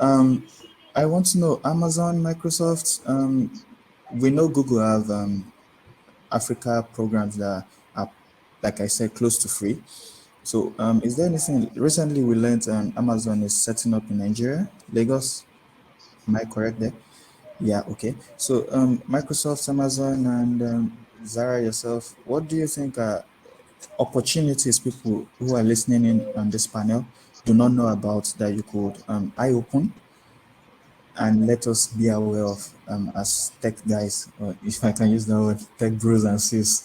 Um, I want to know Amazon, Microsoft. We know Google have Africa programs that are, like I said, close to free. So, is there anything recently we learned Amazon is setting up in Nigeria, Lagos? Am I correct there? Yeah, okay. So, Microsoft, Amazon, and Zara yourself, what do you think are opportunities people who are listening in on this panel do not know about that you could eye open and let us be aware of as tech guys, or if I can use that word, tech bros and sis.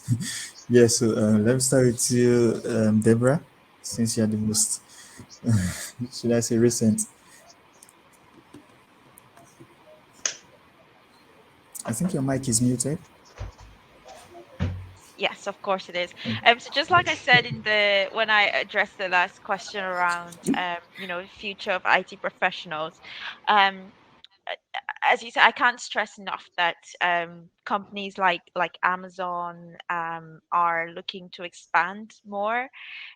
Yeah, so let me start with you, Deborah, since you're the most, should I say, recent. I think your mic is muted. Yes, of course it is. So just like I said in the when I addressed the last question around future of IT professionals, um, as you said, I can't stress enough that companies like Amazon are looking to expand more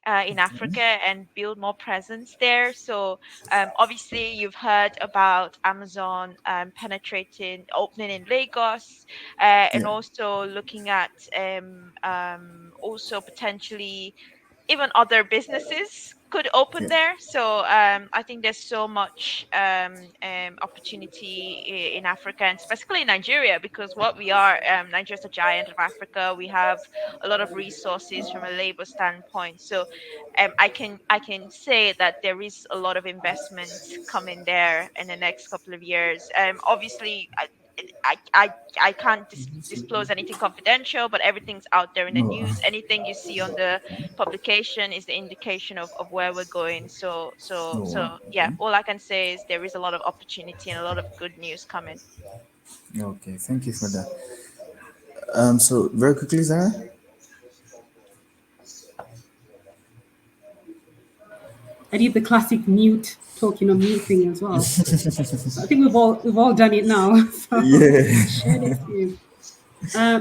in Africa and build more presence there. So obviously, you've heard about Amazon penetrating, opening in Lagos, and Yeah, also looking at also potentially even other businesses could open yeah, there. So I think there's so much opportunity in Africa and specifically in Nigeria because what we are, Nigeria's a giant of Africa. We have a lot of resources from a labor standpoint. So I can say that there is a lot of investment coming there in the next couple of years. Obviously, I can't disclose anything confidential, but everything's out there in the no, news. Anything you see on the publication is the indication of where we're going. So no, so wow, so yeah, okay, all I can say is there is a lot of opportunity and a lot of good news coming. okay, thank you for that. So very quickly, Zara. I did the classic mute, talking on mute thing as well. So I think we've all done it now. So Yeah, shared experience.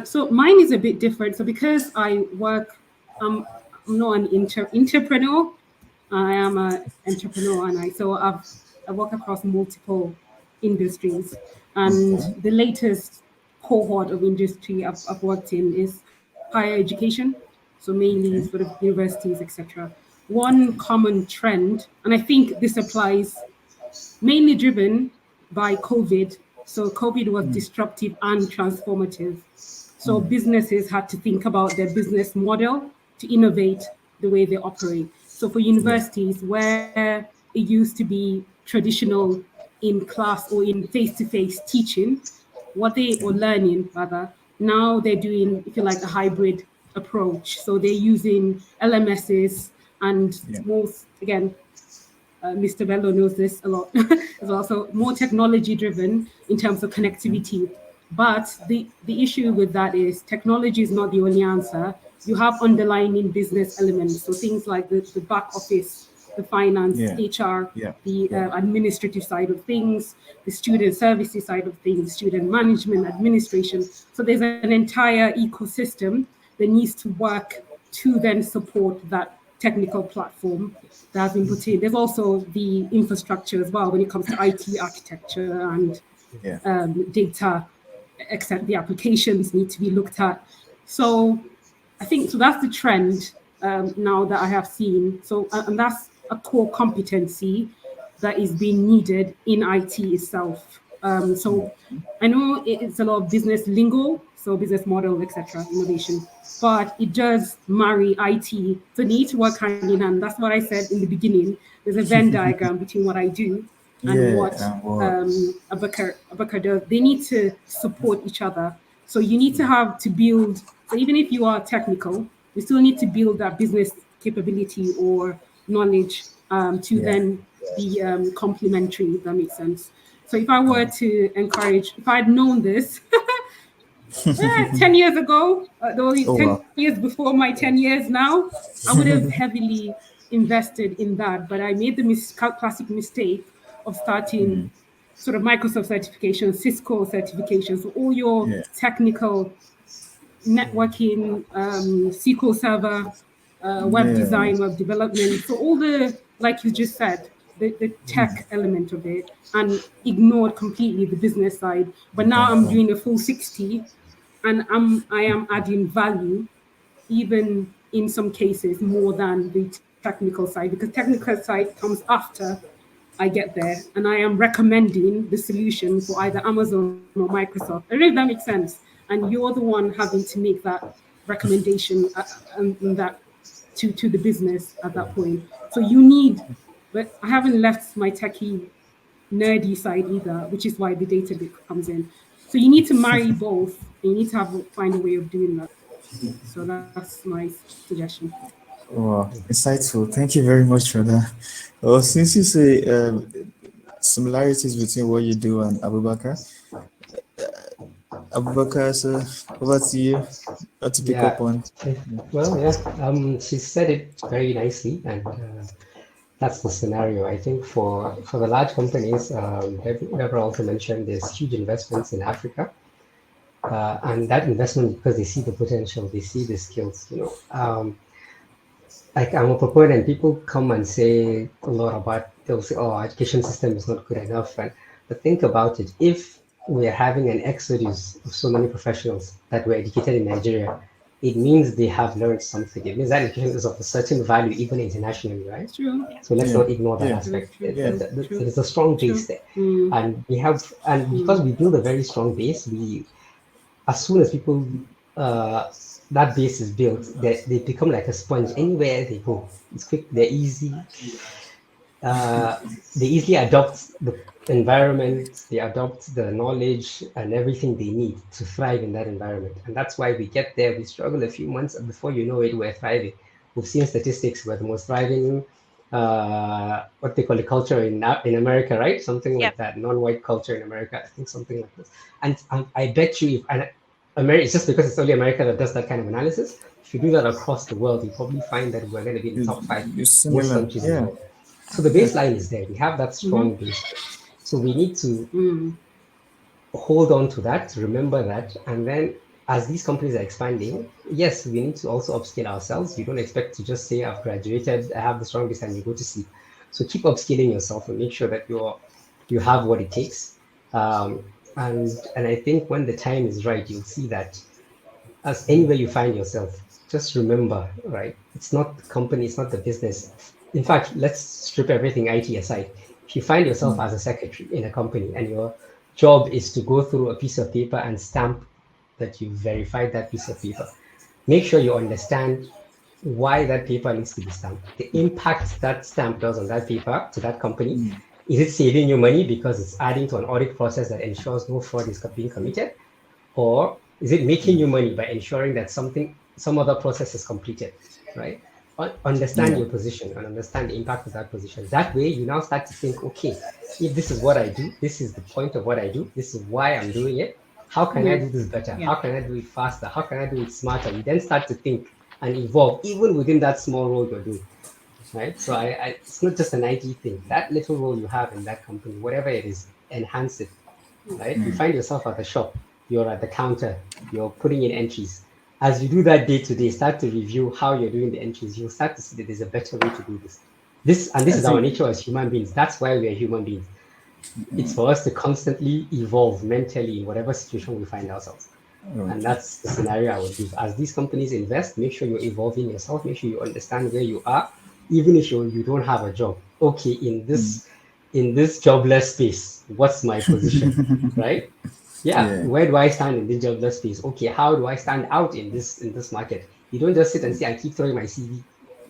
So mine is a bit different. So because I work, I'm not an entrepreneur. I am an entrepreneur, and I work across multiple industries. And okay, the latest cohort of industry I've worked in is higher education. So mainly okay, sort of universities, etc. One common trend, and I think this applies mainly driven by COVID. So COVID was disruptive and transformative. So businesses had to think about their business model to innovate the way they operate. So for yeah, universities where it used to be traditional in class or in face-to-face teaching, what they okay, were learning rather, now they're doing, if you like, a hybrid approach. So they're using LMSs and yeah, most, again, Mr. Bello knows this a lot as well. So more technology driven in terms of connectivity. But the issue with that is technology is not the only answer. You have underlying business elements. So things like the back office the finance, Yeah. HR, Yeah. the administrative side of things, the student services side of things, student management, administration. So there's an entire ecosystem that needs to work to then support that technical platform that has been put in. There's also the infrastructure as well when it comes to IT architecture and Yeah. data, except the applications need to be looked at. So I think so that's the trend now that I have seen. So and that's a core competency that is being needed in IT itself. So I know it's a lot of business lingo, so business model, etc., innovation, but it does marry IT. So they need to work hand in hand. That's what I said in the beginning. There's a Venn diagram between what I do and Yeah. what Abubakar does. They need to support each other. So you need to have to build. So even if you are technical, you still need to build that business capability or knowledge to then be complementary, if that makes sense. So if I were to encourage, if I'd known this 10 years ago, only 10 years before my 10 years now, I would have heavily invested in that. But I made the classic mistake of starting sort of Microsoft certification, Cisco certification, so all your technical networking, SQL Server, web design, web development. So all the, like you just said, the tech element of it, and ignored completely the business side. But now I'm doing a full 60, and I am adding value, even in some cases more than the technical side, because technical side comes after I get there, and I am recommending the solution for either Amazon or Microsoft. I don't know if that makes sense. And you're the one having to make that recommendation and that to the business at that point. So you need, but I haven't left my techie nerdy side either, which is why the data bit comes in. So you need to marry both. And you need to find a way of doing that. So that's my suggestion. Wow, insightful. Thank you very much for that. Well, since you say similarities between what you do and Abubakar, so over to you. Not to pick up on. Well, she said it very nicely, and that's the scenario. I think for the large companies, Deborah also mentioned there's huge investments in Africa, and that investment, because they see the potential, they see the skills. Like I'm a proponent, people come and say a lot about, they'll say, oh, our education system is not good enough. But think about it. If we're having an exodus of so many professionals that were educated in Nigeria, it means they have learned something. It means that education is of a certain value, even internationally, right? True. So let's not ignore that aspect. There's a strong base there. And we have, and because we build a very strong base, as soon as people, that base is built, they become like a sponge. Anywhere they go, it's quick, they're easy. They easily adopt the environment, they adopt the knowledge and everything they need to thrive in that environment. And that's why we get there. We struggle a few months, and before you know it, we're thriving. We've seen statistics, we're the most thriving, what they call a culture in America, right? Something like that, non-white culture in America, I think something like this. And I bet you, it's just because it's only America that does that kind of analysis. If you do that across the world, you probably find that we're going to be in the top 5 most countries in the world. So the baseline is there. We have that strong base. So we need to hold on to that, remember that. And then as these companies are expanding, yes, we need to also upskill ourselves. You don't expect to just say, I've graduated, I have the strong base, and you go to sleep. So keep upskilling yourself and make sure that you have what it takes. And I think when the time is right, you'll see that as anywhere you find yourself, just remember, right? It's not the company, it's not the business. In fact, let's strip everything IT aside. If you find yourself as a secretary in a company and your job is to go through a piece of paper and stamp that you verified that piece of paper, make sure you understand why that paper needs to be stamped, the impact that stamp does on that paper to that company. Is it saving you money because it's adding to an audit process that ensures no fraud is being committed? Or is it making you money by ensuring that some other process is completed, right? Understand your position and understand the impact of that position. That way, you now start to think, okay, if this is what I do, this is the point of what I do, this is why I'm doing it, how can I do this better? How can I do it faster? How can I do it smarter? You then start to think and evolve, even within that small role you're doing. right? So it's not just an IT thing. That little role you have in that company, whatever it is, enhance it, right? You find yourself at the shop, you're at the counter, you're putting in entries. As you do that day to day, start to review how you're doing the entries. You'll start to see that there's a better way to do this. This I is our think nature as human beings. That's why we are human beings. It's for us to constantly evolve mentally in whatever situation we find ourselves. And that's the scenario I would give. As these companies invest, make sure you're evolving yourself. Make sure you understand where you are, even if you don't have a job. Okay, in this jobless space, what's my position, right? Yeah, yeah, where do I stand in this jobless space? Okay, how do I stand out in this market? You don't just sit and say, I keep throwing my CV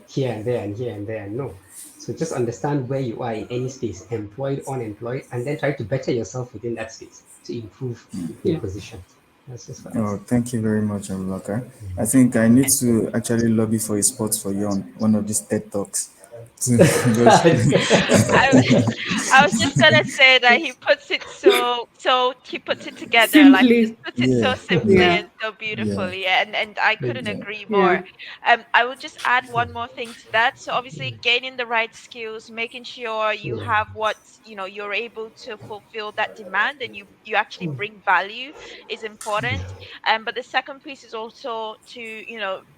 here and there and here and there. No. So just understand where you are in any space, employed, unemployed, and then try to better yourself within that space to improve your Yeah. position. That's just what I oh, say. thank you very much, Abubakar. I think I need to actually lobby for a spot for you on one of these TED Talks. Because I, I was just gonna say that he puts it so he puts it together, like he just Simply. puts it so yeah, simply yeah, Yeah. and so yeah, beautifully, and I couldn't yeah, agree more. Yeah. I would just add one more thing to that. So obviously gaining the right skills, making sure you have what you're able to fulfill that demand, and you actually bring value is important. But the second piece is also to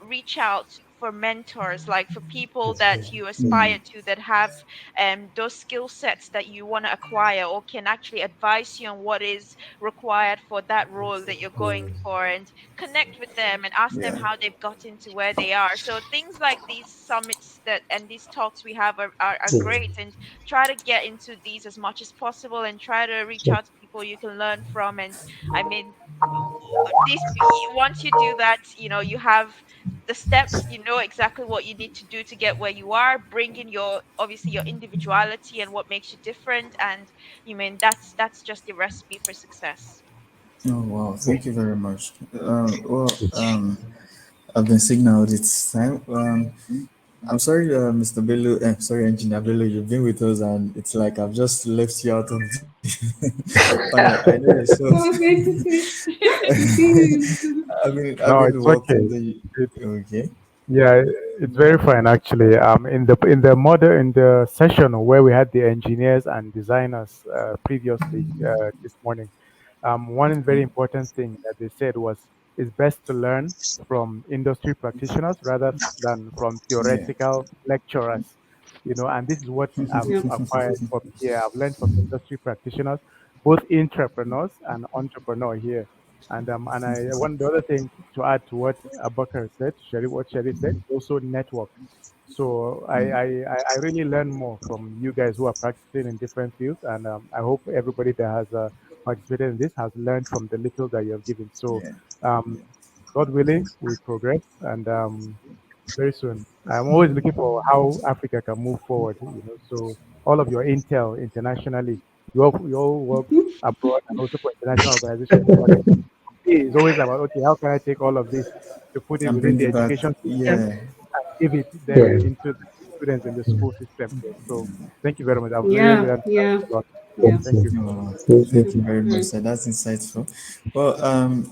reach out for mentors, like for people that you aspire to that have those skill sets that you want to acquire or can actually advise you on what is required for that role that you're going for, and connect with them and ask them yeah, how they've gotten to where they are. So things like these summits that and these talks we have are great, and try to get into these as much as possible and try to reach out to people you can learn from. And I mean, this once you do that, you have the steps, you know exactly what you need to do to get where you are, bring in your obviously your individuality and what makes you different, and you mean that's just the recipe for success. oh wow, thank you very much. I've been signaled it's time. I'm sorry, Mr. Bello. Sorry, Engineer Bello. You've been with us, and it's like I've just left you out of the panel. I know you're so. Oh, great to see. I've No, been it's working okay. the. Okay. Yeah, it's very fine actually. In the session where we had the engineers and designers previously this morning, one very important thing that they said was it's best to learn from industry practitioners rather than from Yeah. theoretical lecturers. And this is what I've Yeah. acquired from here. I've learned from industry practitioners, both entrepreneurs and entrepreneur here. And one the other thing to add to what Abubakar said, what Sherry said, also network. So I really learn more from you guys who are practicing in different fields, and I hope everybody that has participated in this has learned from the little that you have given. So, Yeah. um, God willing, we progress, and very soon. I'm always looking for how Africa can move forward. So all of your intel internationally, you all work abroad and also for international organizations, but it's always about, okay, how can I take all of this to put it And within bring the it back. education system Yeah. and give it then Yeah. into the students in the school system here. So thank you very much. I've really Yeah. learned Yeah. a lot. Yeah. Thank you. Oh, thank you very much, sir. That's insightful. Well,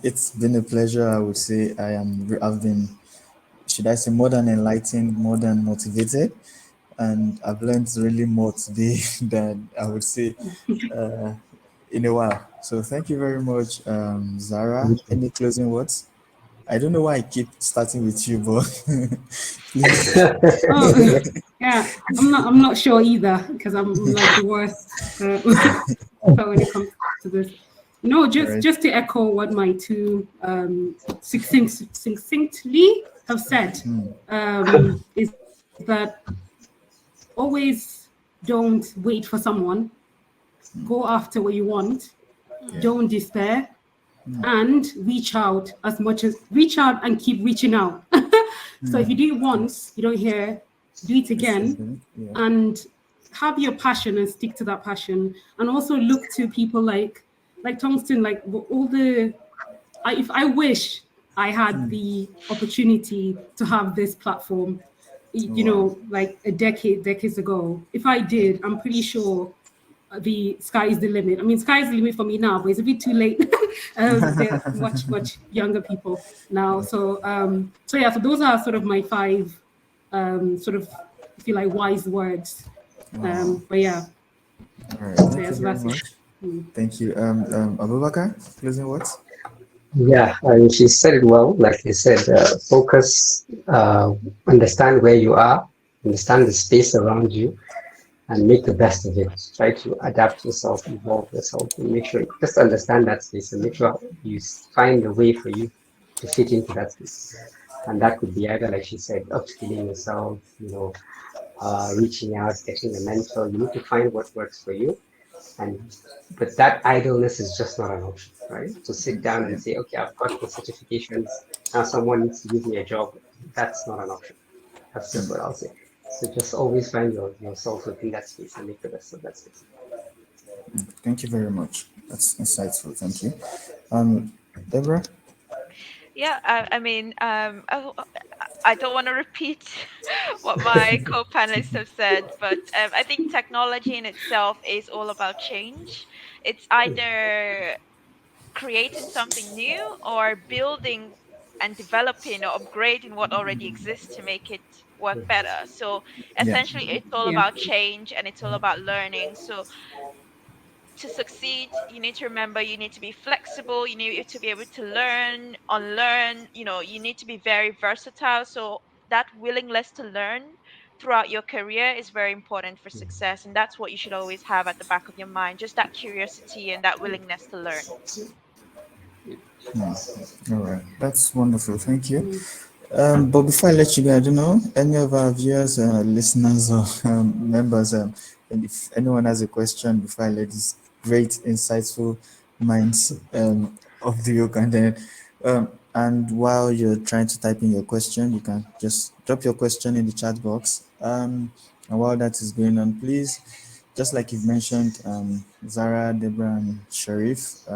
it's been a pleasure. I would say I've been, should I say, more than enlightened, more than motivated, and I've learned really more today than I would say uh, in a while. So thank you very much, Zara. Any closing words? I don't know why I keep starting with you, but please. Oh, yeah. I'm not sure either because I'm like the worst when it comes to this. No, All just right. just to echo what my two succinctly have said, is that always don't wait for someone. Go after what you want. Yeah. Don't despair, and reach out and keep reaching out. So if you do it once, you don't hear, do it again, Yeah. and have your passion and stick to that passion. And also look to people like Tongston, like all the. If I wish I had the opportunity to have this platform, Wow. like decades ago. If I did, I'm pretty sure the sky is the limit. I mean, sky is the limit for me now, but it's a bit too late. They're much younger people now. So yeah. So those are sort of my five sort of feel like wise words. But yeah. All right. Thank Yeah, you so very that's much. it. Thank you. Abubakar, closing words? Yeah, and she said it well. Like you said, focus, understand where you are, understand the space around you, and make the best of it. Try to adapt yourself, evolve yourself, and make sure just understand that space and make sure you find a way for you to fit into that space. And that could be either, like she said, upskilling yourself, reaching out, getting a mentor. You need to find what works for you. But that idleness is just not an option, right? To sit down and say, okay, I've got the certifications. Now someone needs to give me a job. That's not an option. That's just what I'll say. So just always find yourself within that space and make the best of that space. Thank you very much. That's insightful. Thank you. Deborah? Yeah, I mean, I don't want to repeat what my co-panelists have said, but I think technology in itself is all about change. It's either creating something new or building and developing or upgrading what already exists to make it work better. So Yeah. essentially, it's all Yeah. about change and it's all about learning. So to succeed, you need to remember you need to be flexible, you need to be able to learn, unlearn, you need to be very versatile. So that willingness to learn throughout your career is very important for success. And that's what you should always have at the back of your mind, just that curiosity and that willingness to learn. All right. That's wonderful. Thank you. Mm. But before I let you go, I don't know any of our viewers, listeners, or members, and if anyone has a question before I let these great, insightful minds of the yoke, and while you're trying to type in your question, you can just drop your question in the chat box. And while that is going on, please, just like you've mentioned, Zara, Deborah, and Sharif,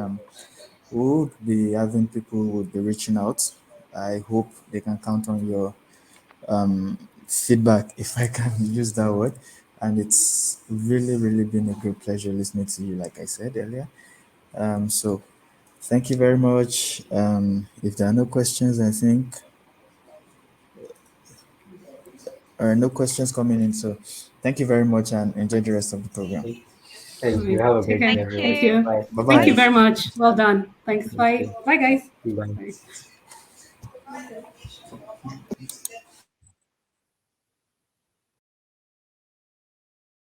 we would be having people who would be reaching out. I hope they can count on your feedback, if I can use that word. And it's really, really been a great pleasure listening to you, like I said earlier. So thank you very much. If there are no questions, I think, no questions coming in. So thank you very much and enjoy the rest of the program. Thank you. Right. Have a Take great day, care. Thank everyone. Thank you. you. Bye. Bye Thank you bye. very much. Well done. Thanks. Thank Bye. you. Bye, guys. Bye. Bye.